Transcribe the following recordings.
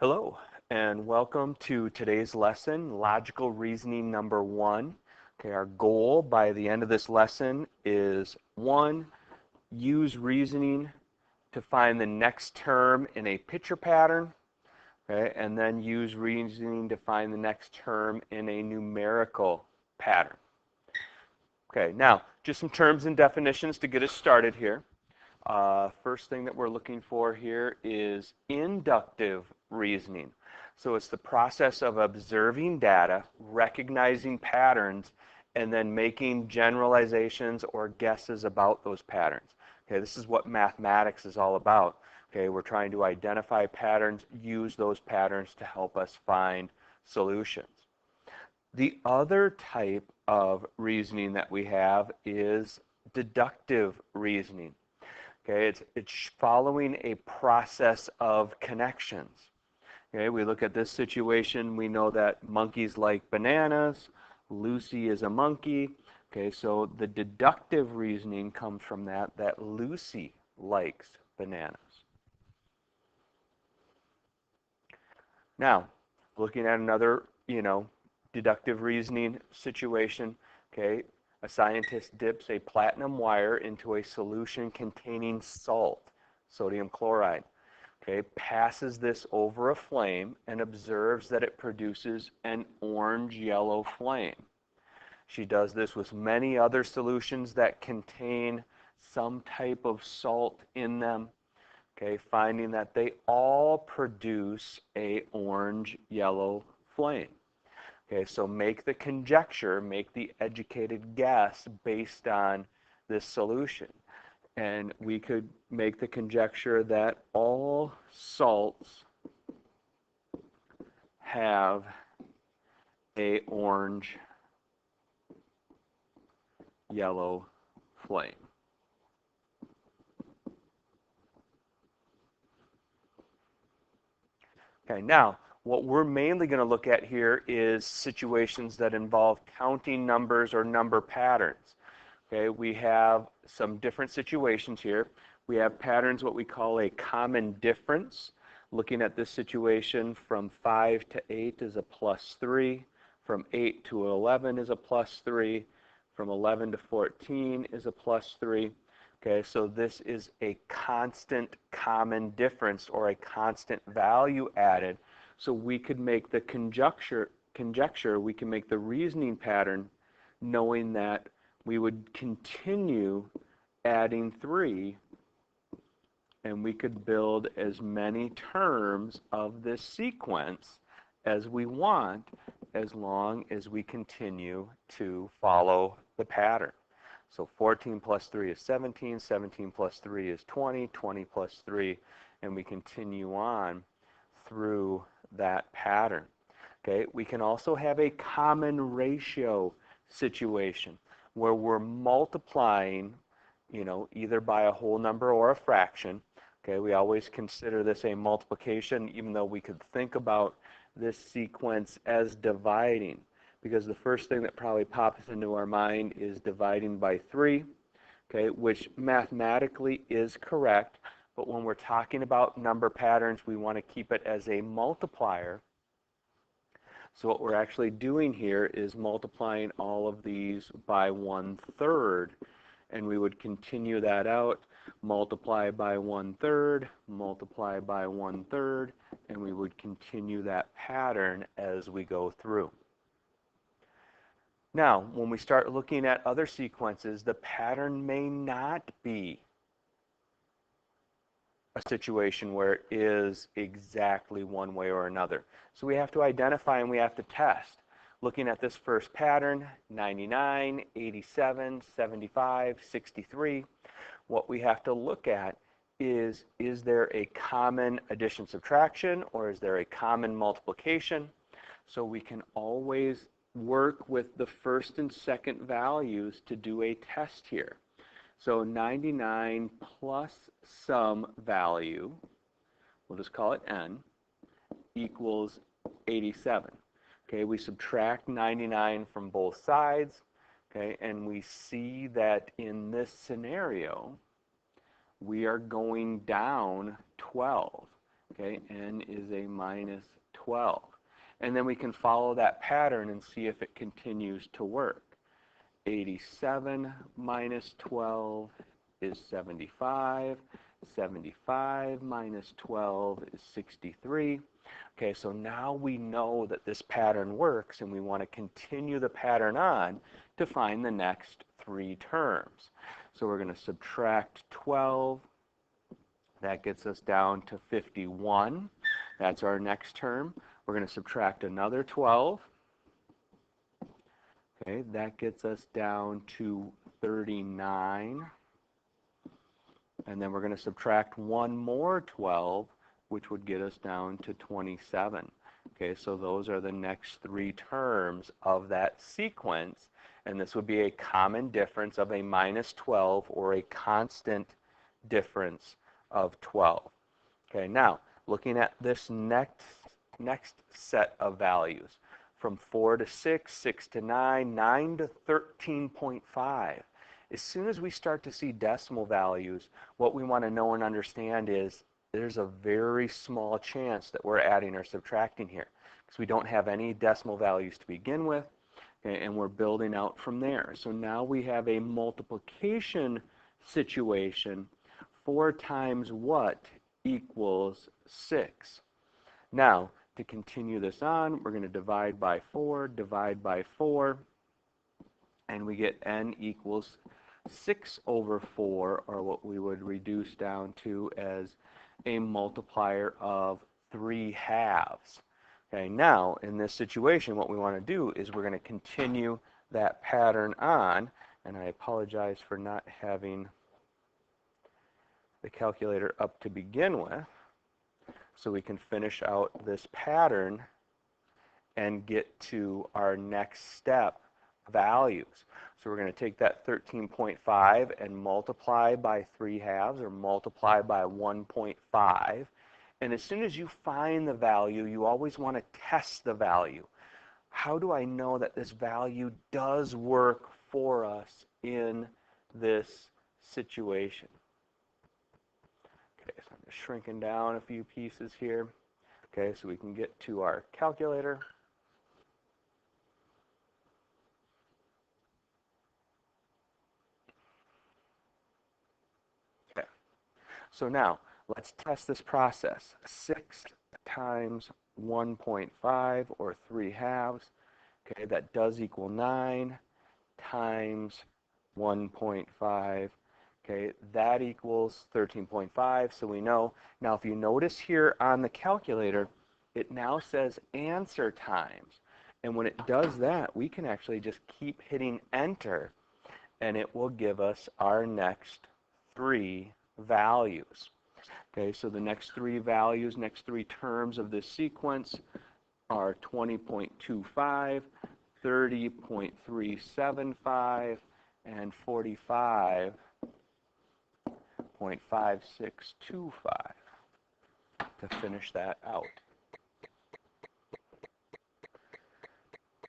Hello, and welcome to today's lesson, Logical Reasoning number 1. Okay, our goal by the end of this lesson is 1, use reasoning to find the next term in a picture pattern, okay, and then use reasoning to find the next term in a numerical pattern. Okay, now, just some terms and definitions to get us started here. First thing that we're looking for here is inductive reasoning. So it's the process of observing data, recognizing patterns, and then making generalizations or guesses about those patterns. Okay, this is what mathematics is all about. Okay, we're trying to identify patterns, use those patterns to help us find solutions. The other type of reasoning that we have is deductive reasoning. Okay, it's following a process of connections. Okay, we look at this situation, we know that monkeys like bananas, Lucy is a monkey. Okay, so the deductive reasoning comes from that Lucy likes bananas. Now, looking at another, deductive reasoning situation, okay, a scientist dips a platinum wire into a solution containing salt, sodium chloride, okay, passes this over a flame and observes that it produces an orange-yellow flame. She does this with many other solutions that contain some type of salt in them, okay, finding that they all produce a orange-yellow flame. Okay, so make the conjecture, make the educated guess based on this solution. And we could make the conjecture that all salts have a orange-yellow flame. Okay, now, what we're mainly going to look at here is situations that involve counting numbers or number patterns. Okay, we have some different situations here. We have patterns, what we call a common difference. Looking at this situation, from 5 to 8 is a +3. From 8 to 11 is a +3. From 11 to 14 is a +3. Okay, so this is a constant common difference or a constant value added. So we could make the conjecture, we can make the reasoning pattern knowing that we would continue adding 3 and we could build as many terms of this sequence as we want as long as we continue to follow the pattern. So 14 plus 3 is 17, 17 plus 3 is 20, 20 plus 3, and we continue on through that pattern. Okay, we can also have a common ratio situation where we're multiplying, either by a whole number or a fraction. Okay, we always consider this a multiplication, even though we could think about this sequence as dividing, because the first thing that probably pops into our mind is dividing by 3, okay, which mathematically is correct, but when we're talking about number patterns, we want to keep it as a multiplier. So what we're actually doing here is multiplying all of these by 1/3, and we would continue that out, multiply by 1/3, multiply by 1/3, and we would continue that pattern as we go through. Now, when we start looking at other sequences, the pattern may not be a situation where it is exactly one way or another. So we have to identify and we have to test. Looking at this first pattern, 99, 87, 75, 63, what we have to look at is there a common addition subtraction or is there a common multiplication? So we can always work with the first and second values to do a test here. So 99 plus some value, we'll just call it n, equals 87. Okay, we subtract 99 from both sides, okay, and we see that in this scenario, we are going down 12. Okay, n is a minus 12. And then we can follow that pattern and see if it continues to work. 87 minus 12 is 75. 75 minus 12 is 63. Okay, so now we know that this pattern works, and we want to continue the pattern on to find the next three terms. So we're going to subtract 12. That gets us down to 51. That's our next term. We're going to subtract another 12. Okay, that gets us down to 39. And then we're going to subtract one more 12, which would get us down to 27. Okay, so those are the next three terms of that sequence. And this would be a common difference of a minus 12 or a constant difference of 12. Okay, now looking at this next set of values, from 4 to 6, 6 to 9, 9 to 13.5. As soon as we start to see decimal values, what we want to know and understand is there's a very small chance that we're adding or subtracting here, because we don't have any decimal values to begin with, okay, and we're building out from there. So now we have a multiplication situation. 4 times what equals 6? Now, to continue this on, we're going to divide by 4, and we get n equals 6 over 4, or what we would reduce down to as a multiplier of 3/2. Okay, now, in this situation, what we want to do is we're going to continue that pattern on, and I apologize for not having the calculator up to begin with, so we can finish out this pattern and get to our next step values. So we're going to take that 13.5 and multiply by 3/2, or multiply by 1.5. And as soon as you find the value, you always want to test the value. How do I know that this value does work for us in this situation? Okay, so I'm just shrinking down a few pieces here. Okay, so we can get to our calculator. Okay, so now let's test this process. 6 times 1.5, or 3/2. Okay, that does equal 9 times 1.5. Okay, that equals 13.5, so we know. Now, if you notice here on the calculator, it now says answer times. And when it does that, we can actually just keep hitting enter, and it will give us our next three values. Okay, so the next three values, next three terms of this sequence are 20.25, 30.375, and 45.5625 to finish that out.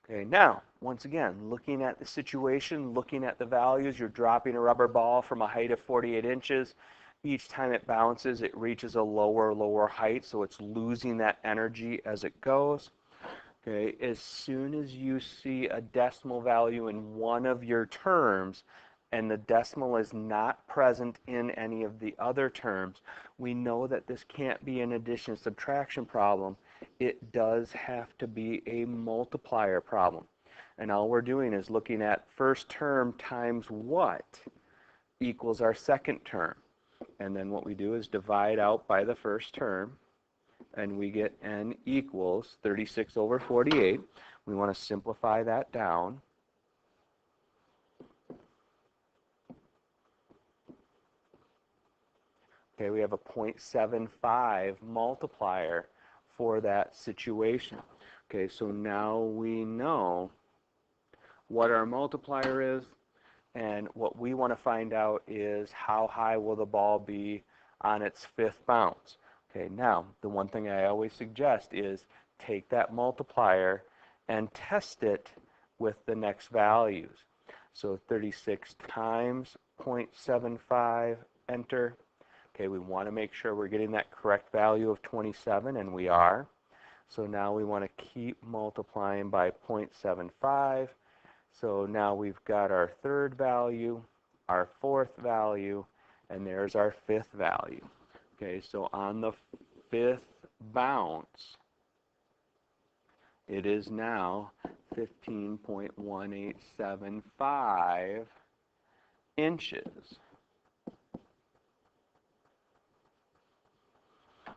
Okay, now, once again, looking at the situation, looking at the values, you're dropping a rubber ball from a height of 48 inches. Each time it bounces, it reaches a lower height, so it's losing that energy as it goes. Okay, as soon as you see a decimal value in one of your terms and the decimal is not present in any of the other terms, we know that this can't be an addition subtraction problem. It does have to be a multiplier problem. And all we're doing is looking at first term times what equals our second term. And then what we do is divide out by the first term, and we get n equals 36 over 48. We want to simplify that down. Okay, we have a 0.75 multiplier for that situation. Okay, so now we know what our multiplier is, and what we want to find out is how high will the ball be on its fifth bounce. Okay, now the one thing I always suggest is take that multiplier and test it with the next values. So 36 times 0.75, enter. Okay, we want to make sure we're getting that correct value of 27, and we are. So now we want to keep multiplying by 0.75. So now we've got our third value, our fourth value, and there's our fifth value. Okay, so on the fifth bounce, it is now 15.1875 inches.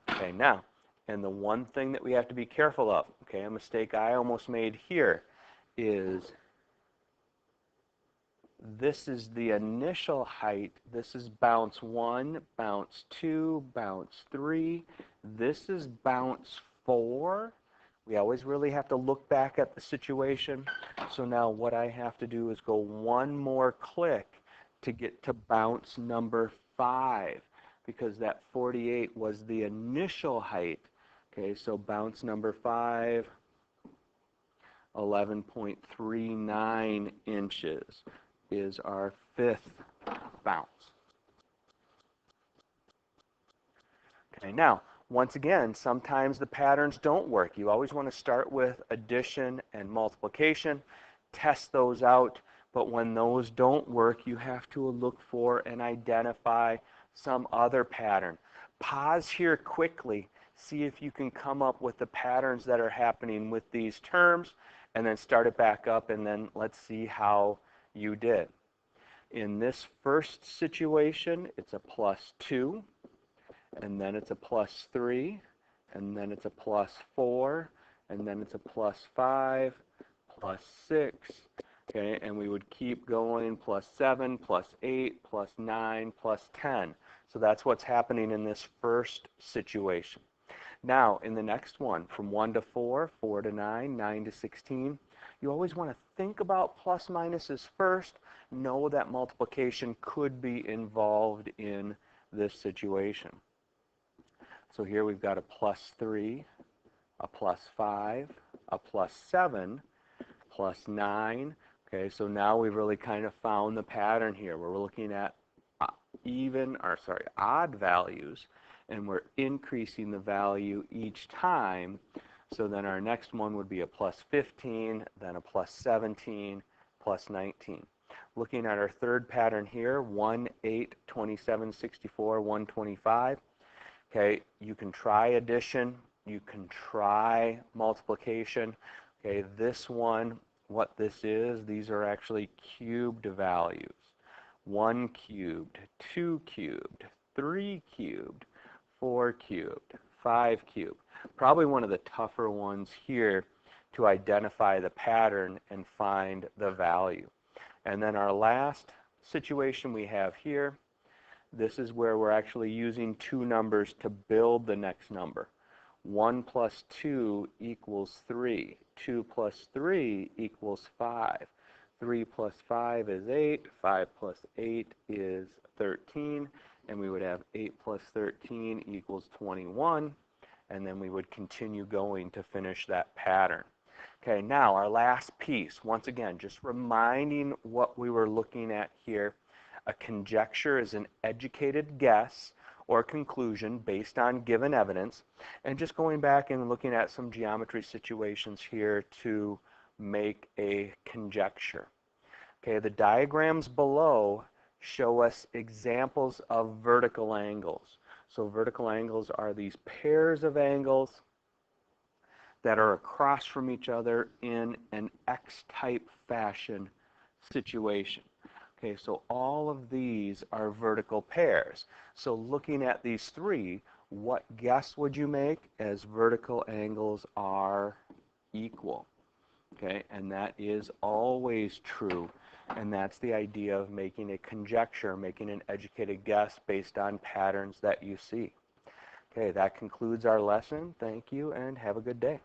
Okay, now, and the one thing that we have to be careful of, okay, a mistake I almost made here is this is the initial height. This is bounce 1, bounce 2, bounce 3. This is bounce 4. We always really have to look back at the situation. So now what I have to do is go one more click to get to bounce number 5, because that 48 was the initial height. Okay, so bounce number 5, 11.39 inches is our fifth bounce. Okay, now, once again, sometimes the patterns don't work. You always want to start with addition and multiplication, test those out, but when those don't work, you have to look for and identify some other pattern. Pause here quickly, see if you can come up with the patterns that are happening with these terms, and then start it back up, and then let's see how you did. In this first situation, it's a +2, and then it's a +3, and then it's a +4, and then it's a +5, +6, okay, and we would keep going, +7, +8, +9, +10. So that's what's happening in this first situation. Now, in the next one, from 1 to 4, 4 to 9, 9 to 16, you always want to think about plus minuses first. Know that multiplication could be involved in this situation. So here we've got a +3, a +5, a +7, +9. Okay, so now we've really kind of found the pattern here. We're looking at odd values, and we're increasing the value each time. So then our next one would be a +15, then a +17, +19. Looking at our third pattern here, 1, 8, 27, 64, 125. Okay, you can try addition, you can try multiplication. Okay, this one, what this is, these are actually cubed values. 1 cubed, 2 cubed, 3 cubed, 4 cubed, 5 cubed. Probably one of the tougher ones here to identify the pattern and find the value. And then our last situation we have here, this is where we're actually using two numbers to build the next number. 1 + 2 = 3. 2 + 3 = 5. 3 + 5 is 8. 5 + 8 is 13. And we would have 8 + 13 = 21. And then we would continue going to finish that pattern. Okay, now our last piece, once again, just reminding what we were looking at here. A conjecture is an educated guess or conclusion based on given evidence, and just going back and looking at some geometry situations here to make a conjecture. Okay, the diagrams below show us examples of vertical angles. So vertical angles are these pairs of angles that are across from each other in an X-type fashion situation. Okay, so all of these are vertical pairs. So looking at these three, what guess would you make as vertical angles are equal? Okay, and that is always true. And that's the idea of making a conjecture, making an educated guess based on patterns that you see. Okay, that concludes our lesson. Thank you and have a good day.